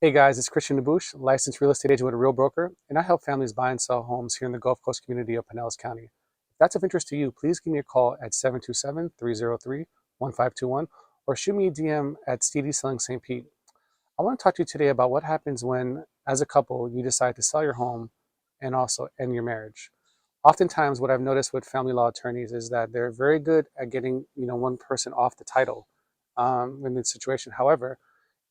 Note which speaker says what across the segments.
Speaker 1: Hey guys, it's Christian Nabush, licensed real estate agent with a real broker, and I help families buy and sell homes here in the Gulf Coast community of Pinellas County. If that's of interest to you, please give me a call at 727-303-1521 or shoot me a DM at CD Selling St. Pete. I want to talk to you today about what happens when, as a couple, you decide to sell your home and also end your marriage. Oftentimes, what I've noticed with family law attorneys is that they're very good at getting, one person off the title in this situation. However,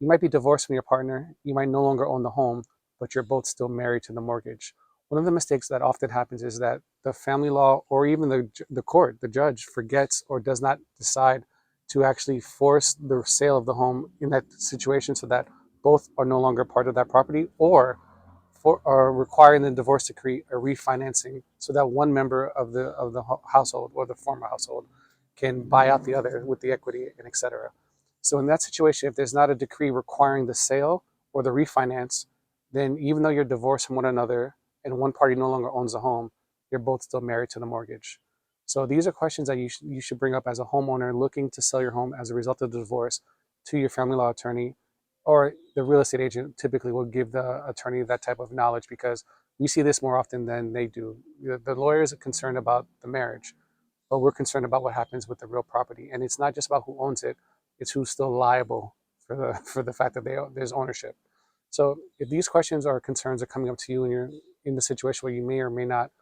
Speaker 1: you might be divorced from your partner, you might no longer own the home, but you're both still married to the mortgage. One of the mistakes that often happens is that the family law or even the court, the judge, forgets or does not decide to actually force the sale of the home in that situation so that both are no longer part of that property, or requiring the divorce decree a refinancing so that one member of the household or the former household can buy out the other with the equity and etc. So in that situation, if there's not a decree requiring the sale or the refinance, then even though you're divorced from one another and one party no longer owns the home, you're both still married to the mortgage. So these are questions that you should bring up as a homeowner looking to sell your home as a result of the divorce to your family law attorney, or the real estate agent typically will give the attorney that type of knowledge because we see this more often than they do. The lawyers are concerned about the marriage, but we're concerned about what happens with the real property. And it's not just about who owns it, it's who's still liable for the fact that there's ownership. So if these questions or concerns are coming up to you and you're in the situation where you may or may not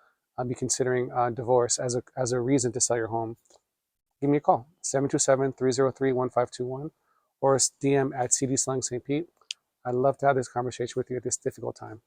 Speaker 1: be considering divorce as a reason to sell your home, give me a call, 727-303-1521, or DM at CD Slang St. Pete. I'd love to have this conversation with you at this difficult time.